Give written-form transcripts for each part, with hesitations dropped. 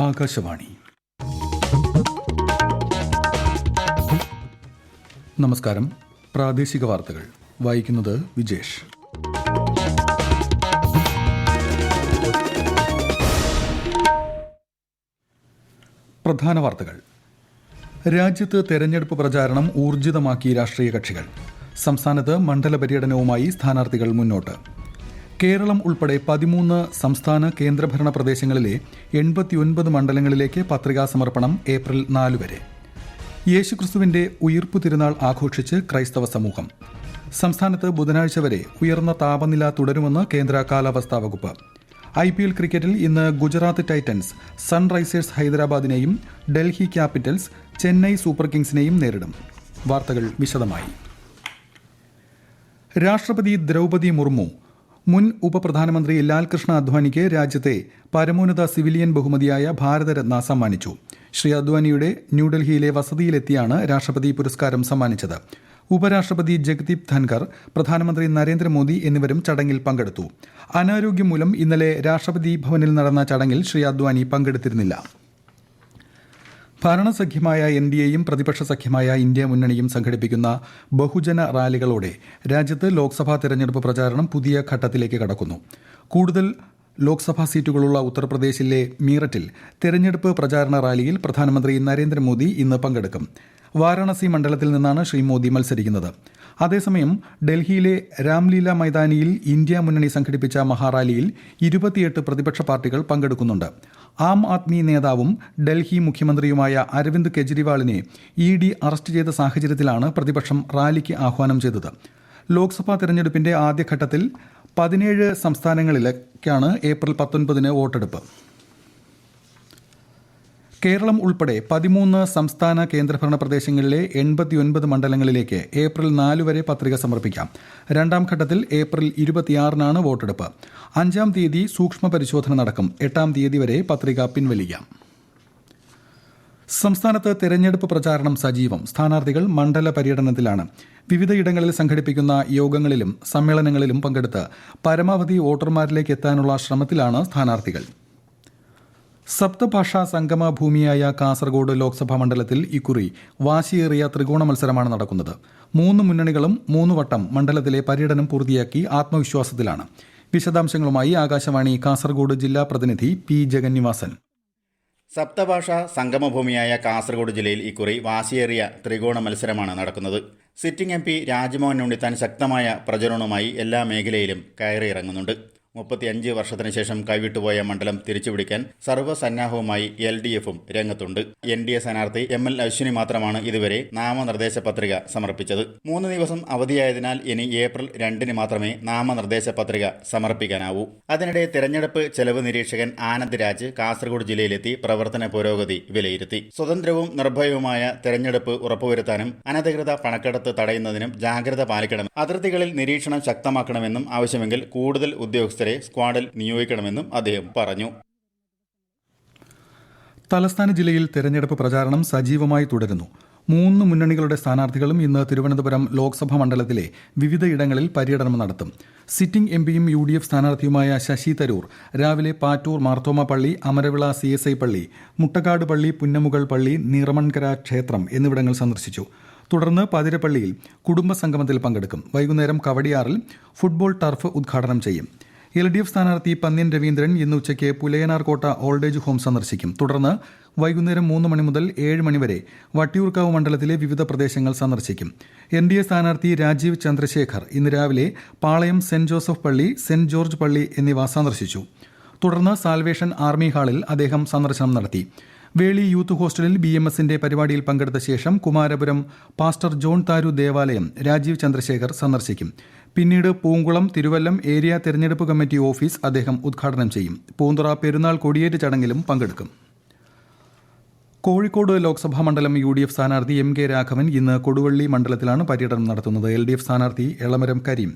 ആകാശവാണി. നമസ്കാരം. പ്രാദേശിക വാർത്തകൾ വായിക്കുന്നത് വിജേഷ്. പ്രധാന വാർത്തകൾ. രാജ്യത്ത് തെരഞ്ഞെടുപ്പ് പ്രചാരണം ഊർജിതമാക്കി രാഷ്ട്രീയ കക്ഷികൾ. സംസ്ഥാനത്ത് മണ്ഡല പര്യടനവുമായി സ്ഥാനാർത്ഥികൾ മുന്നോട്ട്. കേരളം ഉൾപ്പെടെ 13 സംസ്ഥാന കേന്ദ്രഭരണ പ്രദേശങ്ങളിലെ 89 മണ്ഡലങ്ങളിലേക്ക് പത്രികാ സമർപ്പണം ഏപ്രിൽ 4 വരെ. യേശുക്രിസ്തുവിന്റെ ഉയിർപ്പു തിരുനാൾ ആഘോഷിച്ച് ക്രൈസ്തവ സമൂഹം. സംസ്ഥാനത്ത് ബുധനാഴ്ച വരെ ഉയർന്ന താപനില തുടരുമെന്ന് കേന്ദ്ര കാലാവസ്ഥാ വകുപ്പ്. IPL ക്രിക്കറ്റിൽ ഇന്ന് ഗുജറാത്ത് ടൈറ്റൻസ് സൺറൈസേഴ്സ് ഹൈദരാബാദിനെയും ഡൽഹി ക്യാപിറ്റൽസ് ചെന്നൈ സൂപ്പർ കിങ്സിനെയും നേരിടും. വാർത്തകൾ വിശദമായി. രാഷ്ട്രപതി ദ്രൗപദി മുർമു മുൻ ഉപപ്രധാനമന്ത്രി ലാൽകൃഷ്ണ അദ്വാനിക്ക് രാജ്യത്തെ പരമോന്നത സിവിലിയൻ ബഹുമതിയായ ഭാരതരത്ന സമ്മാനിച്ചു. ശ്രീ അദ്വാനിയുടെ ന്യൂഡൽഹിയിലെ വസതിയിലെത്തിയാണ് രാഷ്ട്രപതി പുരസ്കാരം സമ്മാനിച്ചത്. ഉപരാഷ്ട്രപതി ജഗദീപ് ധൻഖർ, പ്രധാനമന്ത്രി നരേന്ദ്രമോദി എന്നിവരും ചടങ്ങിൽ പങ്കെടുത്തു. അനാരോഗ്യം മൂലം ഇന്നലെ രാഷ്ട്രപതി ഭവനിൽ നടന്ന ചടങ്ങിൽ ശ്രീ അദ്വാനി പങ്കെടുത്തിരുന്നില്ല. ഭരണസഖ്യമായ NDAയും പ്രതിപക്ഷ സഖ്യമായ ഇന്ത്യ മുന്നണിയും സംഘടിപ്പിക്കുന്ന ബഹുജന റാലികളോടെ രാജ്യത്ത് ലോക്സഭാ തെരഞ്ഞെടുപ്പ് പ്രചാരണം പുതിയ ഘട്ടത്തിലേക്ക് കടക്കുന്നു. കൂടുതൽ ലോക്സഭാ സീറ്റുകളുള്ള ഉത്തർപ്രദേശിലെ മീററ്റിൽ തെരഞ്ഞെടുപ്പ് പ്രചാരണ റാലിയിൽ പ്രധാനമന്ത്രി നരേന്ദ്രമോദി ഇന്ന് പങ്കെടുക്കും. വാരാണസി മണ്ഡലത്തിൽ നിന്നാണ് ശ്രീ മോദി മത്സരിക്കുന്നത്. അതേസമയം ഡൽഹിയിലെ രാംലീല മൈതാനിയിൽ ഇന്ത്യ മുന്നണി സംഘടിപ്പിച്ച മഹാറാലിയിൽ 28 പ്രതിപക്ഷ പാർട്ടികൾ പങ്കെടുക്കുന്നുണ്ട്. ആം ആദ്മി നേതാവും ഡൽഹി മുഖ്യമന്ത്രിയുമായ അരവിന്ദ് കെജ്രിവാളിനെ ED അറസ്റ്റ് ചെയ്ത സാഹചര്യത്തിലാണ് പ്രതിപക്ഷം റാലിക്ക് ആഹ്വാനം ചെയ്തത്. ലോക്സഭാ തെരഞ്ഞെടുപ്പിന്റെ ആദ്യഘട്ടത്തിൽ 17 സംസ്ഥാനങ്ങളിലേക്കാണ് ഏപ്രിൽ 19 വോട്ടെടുപ്പ്. കേരളം ഉൾപ്പെടെ 13 സംസ്ഥാന കേന്ദ്രഭരണ പ്രദേശങ്ങളിലെ 89 മണ്ഡലങ്ങളിലേക്ക് ഏപ്രിൽ 4 വരെ പത്രിക സമർപ്പിക്കാം. രണ്ടാം ഘട്ടത്തിൽ ഏപ്രിൽ 26 വോട്ടെടുപ്പ്. 5-ാം തീയതി സൂക്ഷ്മ പരിശോധന നടക്കും. 8-ാം തീയതി വരെ പത്രിക പിൻവലിക്കാം. സംസ്ഥാനത്ത് തെരഞ്ഞെടുപ്പ് പ്രചാരണം സജീവം. സ്ഥാനാർത്ഥികൾ മണ്ഡല പര്യടനത്തിലാണ്. വിവിധയിടങ്ങളിൽ സംഘടിപ്പിക്കുന്ന യോഗങ്ങളിലും സമ്മേളനങ്ങളിലും പങ്കെടുത്ത് പരമാവധി വോട്ടർമാരിലേക്ക് എത്താനുള്ള ശ്രമത്തിലാണ് സ്ഥാനാർത്ഥികൾ. സപ്തഭാഷാ സംഗമ ഭൂമിയായ കാസർഗോഡ് ലോക്സഭാ മണ്ഡലത്തിൽ ഇക്കുറി വാശിയേറിയ ത്രികോണ മത്സരമാണ് നടക്കുന്നത്. 3 മുന്നണികളും 3 വട്ടം മണ്ഡലത്തിലെ പര്യടനം പൂർത്തിയാക്കി ആത്മവിശ്വാസത്തിലാണ്. വിശദാംശങ്ങളുമായി ആകാശവാണി കാസർഗോഡ് ജില്ലാ പ്രതിനിധി P. ജഗന്നിവാസൻ. സപ്തഭാഷാ സംഗമഭൂമിയായ കാസർഗോഡ് ജില്ലയിൽ ഇക്കുറി വാശിയേറിയ ത്രികോണ മത്സരമാണ് നടക്കുന്നത്. സിറ്റിംഗ് MP രാജ്മോഹൻ ഉണ്ണിത്താൻ ശക്തമായ പ്രചരണവുമായി എല്ലാ മേഖലയിലും കയറിയിറങ്ങുന്നുണ്ട്. 35 വർഷത്തിന് ശേഷം കൈവിട്ടുപോയ മണ്ഡലം തിരിച്ചുപിടിക്കാൻ സർവ്വസന്നാഹവുമായി LDFും രംഗത്തുണ്ട്. NDA സ്ഥാനാർത്ഥി ML അശ്വിനി മാത്രമാണ് ഇതുവരെ നാമനിർദ്ദേശ പത്രിക സമർപ്പിച്ചത്. 3 ദിവസം അവധിയായതിനാൽ ഇനി ഏപ്രിൽ 2 മാത്രമേ നാമനിർദ്ദേശ പത്രിക സമർപ്പിക്കാനാവൂ. അതിനിടെ തെരഞ്ഞെടുപ്പ് ചെലവ് നിരീക്ഷകൻ ആനന്ദ് രാജ് കാസർഗോഡ് ജില്ലയിലെത്തി പ്രവർത്തന പുരോഗതി വിലയിരുത്തി. സ്വതന്ത്രവും നിർഭയവുമായ തെരഞ്ഞെടുപ്പ് ഉറപ്പുവരുത്താനും അനധികൃത പണക്കെടുത്ത് തടയുന്നതിനും ജാഗ്രത പാലിക്കണം. അതിർത്തികളിൽ നിരീക്ഷണം ശക്തമാക്കണമെന്നും ആവശ്യമെങ്കിൽ കൂടുതൽ ഉദ്യോഗസ്ഥരെ സ്ക്വാഡിൽ നിയോഗിക്കണമെന്നും അദ്ദേഹം പറഞ്ഞു. തലസ്ഥാന ജില്ലയിൽ തെരഞ്ഞെടുപ്പ് പ്രചാരണം സജീവമായി തുടരുന്നു. 3 മുന്നണികളുടെ സ്ഥാനാർത്ഥികളും ഇന്ന് തിരുവനന്തപുരം ലോക്സഭാ മണ്ഡലത്തിലെ വിവിധയിടങ്ങളിൽ പര്യടനം നടത്തും. സിറ്റിംഗ് MPയും UDF സ്ഥാനാർത്ഥിയുമായ ശശി തരൂർ രാവിലെ പാറ്റൂർ മാർത്തോമ പള്ളി, അമരവിള CSI പള്ളി, മുട്ടക്കാട് പള്ളി, പുന്നമുകൾ പള്ളി, നീറമൺകര ക്ഷേത്രം എന്നിവിടങ്ങൾ സന്ദർശിച്ചു. തുടർന്ന് പതിരപ്പള്ളിയിൽ കുടുംബസംഗമത്തിൽ പങ്കെടുക്കും. വൈകുന്നേരം കവടിയാറിൽ ഫുട്ബോൾ ടർഫ് ഉദ്ഘാടനം ചെയ്യും. LDF സ്ഥാനാർത്ഥി പന്ന്യൻ രവീന്ദ്രൻ ഇന്ന് ഉച്ചയ്ക്ക് പുലയനാർകോട്ട ഓൾഡേജ് ഹോം സന്ദർശിക്കും. തുടർന്ന് വൈകുന്നേരം 3 മണി മുതൽ 7 മണി വരെ വട്ടിയൂർക്കാവ് മണ്ഡലത്തിലെ വിവിധ പ്രദേശങ്ങൾ സന്ദർശിക്കും. NDA സ്ഥാനാർത്ഥി രാജീവ് ചന്ദ്രശേഖർ ഇന്ന് രാവിലെ പാളയം സെന്റ് ജോസഫ് പള്ളി, സെന്റ് ജോർജ് പള്ളി എന്നിവ സന്ദർശിച്ചു. തുടർന്ന് സാൽവേഷൻ ആർമി ഹാളിൽ അദ്ദേഹം സന്ദർശനം നടത്തി. വേളി യൂത്ത് ഹോസ്റ്റലിൽ BMSന്റെ പരിപാടിയിൽ പങ്കെടുത്ത ശേഷം കുമാരപുരം പാസ്റ്റർ ജോൺ താരു ദേവാലയം രാജീവ് ചന്ദ്രശേഖർ സന്ദർശിക്കും. പിന്നീട് പൂങ്കുളം തിരുവല്ലം ഏരിയ തെരഞ്ഞെടുപ്പ് കമ്മിറ്റി ഓഫീസ് അദ്ദേഹം ഉദ്ഘാടനം ചെയ്യും. പൂന്തുറ പെരുന്നാൾ കൊടിയേറ്റ് ചടങ്ങിലും പങ്കെടുക്കും. കോഴിക്കോട് ലോക്സഭാ മണ്ഡലം UDF സ്ഥാനാർത്ഥി MK രാഘവൻ ഇന്ന് കൊടുവള്ളി മണ്ഡലത്തിലാണ് പര്യടനം നടത്തുന്നത്. LDF സ്ഥാനാർത്ഥി എളമരം കരീം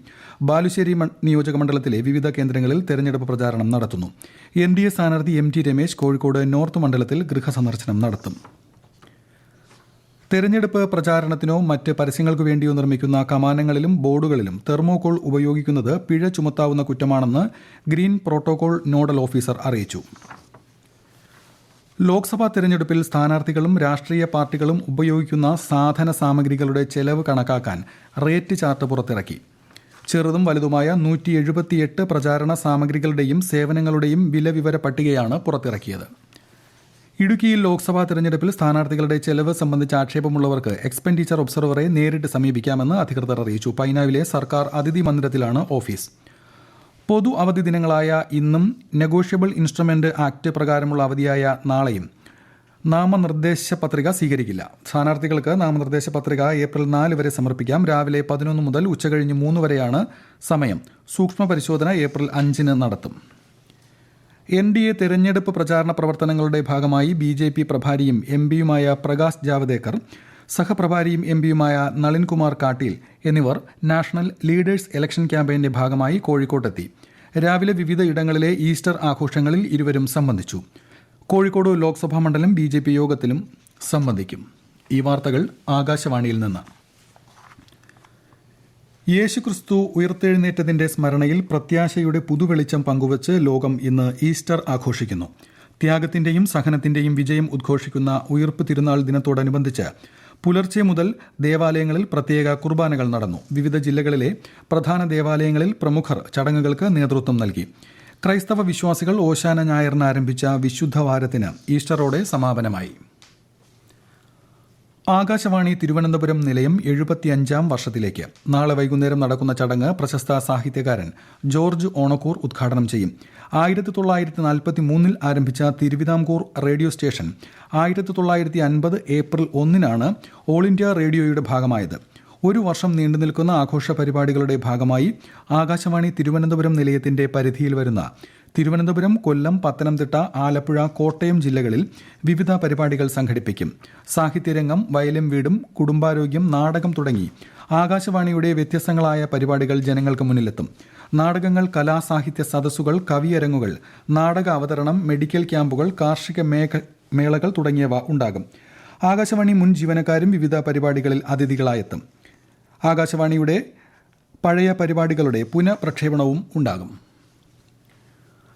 ബാലുശ്ശേരി നിയോജക മണ്ഡലത്തിലെ വിവിധ കേന്ദ്രങ്ങളിൽ തെരഞ്ഞെടുപ്പ് പ്രചാരണം നടത്തുന്നു. NDA സ്ഥാനാർത്ഥി MT രമേശ് കോഴിക്കോട് നോർത്ത് മണ്ഡലത്തിൽ ഗൃഹസന്ദർശനം നടത്തും. തെരഞ്ഞെടുപ്പ് പ്രചാരണത്തിനോ മറ്റ് പരസ്യങ്ങൾക്കു വേണ്ടിയോ നിർമ്മിക്കുന്ന കമാനങ്ങളിലും ബോർഡുകളിലും തെർമോകോൾ ഉപയോഗിക്കുന്നത് പിഴ ചുമത്താവുന്ന കുറ്റമാണെന്ന് ഗ്രീൻ പ്രോട്ടോകോൾ നോഡൽ ഓഫീസർ അറിയിച്ചു. ലോക്സഭാ തെരഞ്ഞെടുപ്പിൽ സ്ഥാനാർത്ഥികളും രാഷ്ട്രീയ പാർട്ടികളും ഉപയോഗിക്കുന്ന സാധന സാമഗ്രികളുടെ ചെലവ് കണക്കാക്കാൻ റേറ്റ് ചാർട്ട് പുറത്തിറക്കി. ചെറുതും വലുതുമായ 178 പ്രചാരണ സാമഗ്രികളുടെയും സേവനങ്ങളുടെയും വിലവിവര പട്ടികയാണ് പുറത്തിറക്കിയത്. ഇടുക്കിയിൽ ലോക്സഭാ തെരഞ്ഞെടുപ്പിൽ സ്ഥാനാർത്ഥികളുടെ ചെലവ് സംബന്ധിച്ച് ആക്ഷേപമുള്ളവർക്ക് എക്സ്പെൻഡിച്ചർ ഒബ്സർവറെ നേരിട്ട് സമീപിക്കാമെന്ന് അധികൃതർ അറിയിച്ചു. പൈനാവിലെ സർക്കാർ അതിഥി മന്ദിരത്തിലാണ് ഓഫീസ്. പൊതു അവധി ദിനങ്ങളായ ഇന്നും നെഗോഷ്യബിൾ ഇൻസ്ട്രുമെന്റ് ആക്ട് പ്രകാരമുള്ള അവധിയായ നാളെയും നാമനിർദ്ദേശ പത്രിക സ്വീകരിക്കില്ല. സ്ഥാനാർത്ഥികൾക്ക് നാമനിർദ്ദേശ പത്രിക ഏപ്രിൽ 4 വരെ സമർപ്പിക്കാം. രാവിലെ 11 മുതൽ ഉച്ചകഴിഞ്ഞ് 3 വരെയാണ് സമയം. സൂക്ഷ്മ പരിശോധന ഏപ്രിൽ 5 നടത്തും. NDA തെരഞ്ഞെടുപ്പ് പ്രചാരണ പ്രവർത്തനങ്ങളുടെ ഭാഗമായി BJP പ്രഭാരിയും MPയുമായ പ്രകാശ് ജാവദേക്കർ, സഹപ്രഭാരിയും MPയുമായ നളിൻ കുമാർ കാട്ടീൽ എന്നിവർ നാഷണൽ ലീഡേഴ്സ് ഇലക്ഷൻ ക്യാമ്പയിന്റെ ഭാഗമായി കോഴിക്കോട്ടെത്തി. രാവിലെ വിവിധ ഇടങ്ങളിലെ ഈസ്റ്റർ ആഘോഷങ്ങളിൽ ഇരുവരും സംബന്ധിച്ചു. കോഴിക്കോട് ലോക്സഭാ മണ്ഡലം BJP യോഗത്തിലും സംബന്ധിക്കും. ഈ വാർത്തകൾ ആകാശവാണിയിൽ നിന്ന്. യേശുക്രിസ്തു ഉയർത്തെഴുന്നേറ്റതിന്റെ സ്മരണയിൽ പ്രത്യാശയുടെ പുതുവെളിച്ചം പങ്കുവച്ച് ലോകം ഇന്ന് ഈസ്റ്റർ ആഘോഷിക്കുന്നു. ത്യാഗത്തിന്റെയും സഹനത്തിന്റെയും വിജയം ഉദ്ഘോഷിക്കുന്ന ഉയിർപ്പ് തിരുനാൾ ദിനത്തോടനുബന്ധിച്ച് പുലർച്ചെ മുതൽ ദേവാലയങ്ങളിൽ പ്രത്യേക കുർബാനകൾ നടന്നു. വിവിധ ജില്ലകളിലെ പ്രധാന ദേവാലയങ്ങളിൽ പ്രമുഖർ ചടങ്ങുകൾക്ക് നേതൃത്വം നൽകി. ക്രൈസ്തവ വിശ്വാസികൾ ഓശാന ഞായറിന് ആരംഭിച്ച വിശുദ്ധവാരത്തിന് ഈസ്റ്ററോടെ സമാപനമായി. ആകാശവാണി തിരുവനന്തപുരം നിലയം 75ാം വർഷത്തിലേക്ക്. നാളെ വൈകുന്നേരം നടക്കുന്ന ചടങ്ങ് പ്രശസ്ത സാഹിത്യകാരൻ ജോർജ് ഓണക്കൂർ ഉദ്ഘാടനം ചെയ്യും. 1943 ആരംഭിച്ച Thiruvithamkoor radio station 1950 April 1 all India റേഡിയോയുടെ ഭാഗമായത്. ഒരു വർഷം നീണ്ടുനിൽക്കുന്ന ആഘോഷ പരിപാടികളുടെ ഭാഗമായി ആകാശവാണി തിരുവനന്തപുരം നിലയത്തിന്റെ പരിധിയിൽ വരുന്ന തിരുവനന്തപുരം, കൊല്ലം, പത്തനംതിട്ട, ആലപ്പുഴ, കോട്ടയം ജില്ലകളിൽ വിവിധ പരിപാടികൾ സംഘടിപ്പിക്കും. സാഹിത്യരംഗം, വയലും വീടും, കുടുംബാരോഗ്യം, നാടകം തുടങ്ങി ആകാശവാണിയുടെ വ്യത്യസ്തങ്ങളായ പരിപാടികൾ ജനങ്ങൾക്ക് മുന്നിലെത്തും. നാടകങ്ങൾ, കലാസാഹിത്യ സദസ്സുകൾ, കവിയരങ്ങുകൾ, നാടക അവതരണം, മെഡിക്കൽ ക്യാമ്പുകൾ, കാർഷിക മേളകൾ തുടങ്ങിയവ ഉണ്ടാകും. ആകാശവാണി മുൻ ജീവനക്കാരും വിവിധ പരിപാടികളിൽ അതിഥികളായെത്തും. ആകാശവാണിയുടെ പഴയ പരിപാടികളുടെ പുനഃപ്രക്ഷേപണവും ഉണ്ടാകും.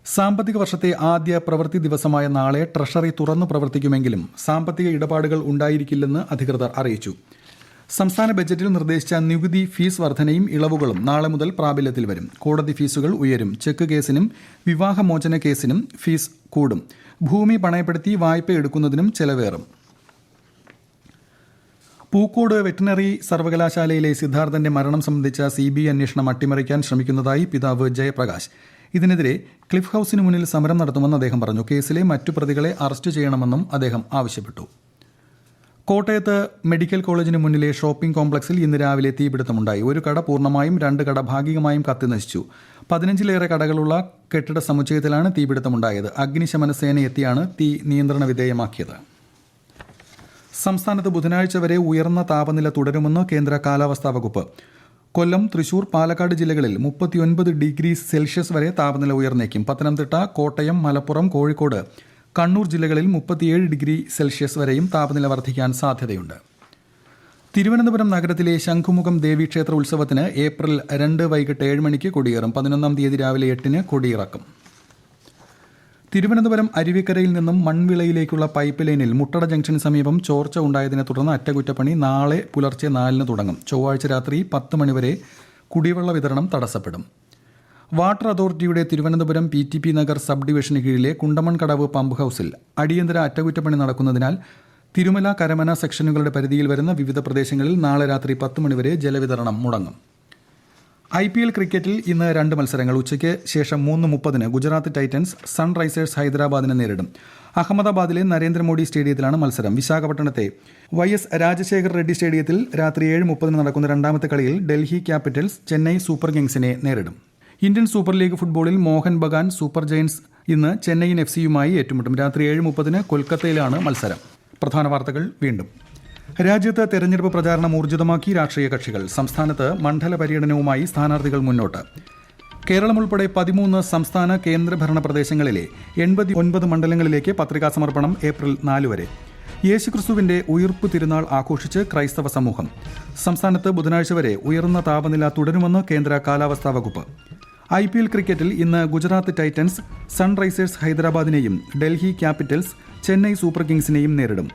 സാമ്പത്തിക വർഷത്തെ ആദ്യ പ്രവൃത്തി ദിവസമായ നാളെ ട്രഷറി തുറന്നു പ്രവർത്തിക്കുമെങ്കിലും സാമ്പത്തിക ഇടപാടുകൾ ഉണ്ടായിരിക്കില്ലെന്ന് അധികൃതർ അറിയിച്ചു. സംസ്ഥാന ബജറ്റിൽ നിർദ്ദേശിച്ച നികുതി ഫീസ് വർധനയും ഇളവുകളും നാളെ മുതൽ പ്രാബല്യത്തിൽ വരും. കോടതി ഫീസുകൾ ഉയരും. ചെക്ക് കേസിനും വിവാഹമോചന കേസിനും ഫീസ് കൂടും. ഭൂമി പണയപ്പെടുത്തി വായ്പ എടുക്കുന്നതിനും ചെലവേറും. പൂക്കോട് വെറ്റിനറി സർവകലാശാലയിലെ സിദ്ധാർത്ഥന്റെ മരണം സംബന്ധിച്ച CBI അന്വേഷണം അട്ടിമറിക്കാൻ ശ്രമിക്കുന്നതായി പിതാവ് ജയപ്രകാശ്. ഇതിനെതിരെ ക്ലിഫ് ഹൌസിന് മുന്നിൽ സമരം നടത്തുമെന്ന് അദ്ദേഹം പറഞ്ഞു. കേസിലെ മറ്റു പ്രതികളെ അറസ്റ്റ് ചെയ്യണമെന്നും അദ്ദേഹം ആവശ്യപ്പെട്ടു. കോട്ടയത്ത് മെഡിക്കൽ കോളേജിന് മുന്നിലെ ഷോപ്പിംഗ് കോംപ്ലക്സിൽ ഇന്ന് രാവിലെ തീപിടുത്തമുണ്ടായി. ഒരു കട പൂർണ്ണമായും 2 കട ഭാഗികമായും കത്തിനശിച്ചു. 15ലേറെ കടകളുള്ള കെട്ടിട സമുച്ചയത്തിലാണ് തീപിടുത്തമുണ്ടായത്. അഗ്നിശമന സേന എത്തിയാണ് തീ നിയന്ത്രണ വിധേയമാക്കിയത്. സംസ്ഥാനത്ത് ബുധനാഴ്ച വരെ ഉയർന്ന താപനില തുടരുമെന്ന് കേന്ദ്ര കാലാവസ്ഥാ വകുപ്പ്. കൊല്ലം, തൃശൂർ, പാലക്കാട് ജില്ലകളിൽ 39 ഡിഗ്രി സെൽഷ്യസ് വരെ താപനില ഉയർന്നേക്കും. പത്തനംതിട്ട, കോട്ടയം, മലപ്പുറം, കോഴിക്കോട്, കണ്ണൂർ ജില്ലകളിൽ 37 ഡിഗ്രി സെൽഷ്യസ് വരെയും താപനില വർദ്ധിക്കാൻ സാധ്യതയുണ്ട്. തിരുവനന്തപുരം നഗരത്തിലെ ശംഖുമുഖം ദേവീക്ഷേത്ര ഉത്സവത്തിന് ഏപ്രിൽ 2 വൈകിട്ട് 7 മണിക്ക് കൊടിയേറും. 11-ാം തീയതി രാവിലെ 8-ന് കൊടിയിറക്കും. തിരുവനന്തപുരം അരുവിക്കരയിൽ നിന്നും മൺവിളയിലേക്കുള്ള പൈപ്പ് ലൈനിൽ മുട്ടട ജംഗ്ഷന് സമീപം ചോർച്ച ഉണ്ടായതിനെ തുടർന്ന് അറ്റകുറ്റപ്പണി നാളെ പുലർച്ചെ 4-ന് തുടങ്ങും. ചൊവ്വാഴ്ച രാത്രി 10 മണിവരെ കുടിവെള്ള വിതരണം തടസ്സപ്പെടും. വാട്ടർ അതോറിറ്റിയുടെ തിരുവനന്തപുരം PTP നഗർ സബ് ഡിവിഷന് കീഴിലെ കുണ്ടമൺകടവ് പമ്പ് ഹൌസിൽ അടിയന്തര അറ്റകുറ്റപ്പണി നടക്കുന്നതിനാൽ തിരുമല, കരമന സെക്ഷനുകളുടെ പരിധിയിൽ വരുന്ന വിവിധ പ്രദേശങ്ങളിൽ നാളെ രാത്രി 10 മണിവരെ ജലവിതരണം മുടങ്ങും. IPL ക്രിക്കറ്റിൽ ഇന്ന് 2 മത്സരങ്ങൾ. ഉച്ചയ്ക്ക് ശേഷം 3:30-ന് ഗുജറാത്ത് ടൈറ്റൻസ് സൺറൈസേഴ്സ് ഹൈദരാബാദിനെ നേരിടും. അഹമ്മദാബാദിലെ നരേന്ദ്രമോദി സ്റ്റേഡിയത്തിലാണ് മത്സരം. വിശാഖപട്ടണത്തെ YS രാജശേഖർ റെഡ്ഡി സ്റ്റേഡിയത്തിൽ രാത്രി 7:30-ന് നടക്കുന്ന രണ്ടാമത്തെ കളിയിൽ ഡൽഹി ക്യാപിറ്റൽസ് ചെന്നൈ സൂപ്പർ കിങ്സിനെ നേരിടും. ഇന്ത്യൻ സൂപ്പർ ലീഗ് ഫുട്ബോളിൽ മോഹൻ ബഗാൻ സൂപ്പർ ജയൻസ് ഇന്ന് ചെന്നൈയിൻ FCയുമായി ഏറ്റുമുട്ടും. രാത്രി 7:30-ന് കൊൽക്കത്തയിലാണ് മത്സരം. പ്രധാന വാർത്തകൾ വീണ്ടും. രാജ്യത്ത് തെരഞ്ഞെടുപ്പ് പ്രചാരണം ഊർജിതമാക്കി രാഷ്ട്രീയ കക്ഷികൾ. സംസ്ഥാനത്ത് മണ്ഡല പര്യടനവുമായി സ്ഥാനാർത്ഥികൾ മുന്നോട്ട്. കേരളം ഉൾപ്പെടെ 13 സംസ്ഥാന കേന്ദ്രഭരണ പ്രദേശങ്ങളിലെ 89 മണ്ഡലങ്ങളിലേക്ക് പത്രികാ സമർപ്പണം ഏപ്രിൽ 4 വരെ. യേശുക്രിസ്തുവിന്റെ ഉയിർപ്പ് തിരുനാൾ ആഘോഷിച്ച് ക്രൈസ്തവ സമൂഹം. സംസ്ഥാനത്ത് ബുധനാഴ്ച വരെ ഉയർന്ന താപനില തുടരുമെന്ന് കേന്ദ്ര കാലാവസ്ഥാ വകുപ്പ്. IPL ക്രിക്കറ്റിൽ ഇന്ന് ഗുജറാത്ത് ടൈറ്റൻസ് സൺറൈസേഴ്സ് ഹൈദരാബാദിനെയും ഡൽഹി ക്യാപിറ്റൽസ് ചെന്നൈ സൂപ്പർ കിങ്സിനെയും നേരിടും.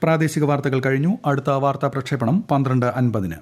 പ്രാദേശിക വാർത്തകൾ കഴിഞ്ഞു. അടുത്ത വാർത്താ പ്രക്ഷേപണം 12:50.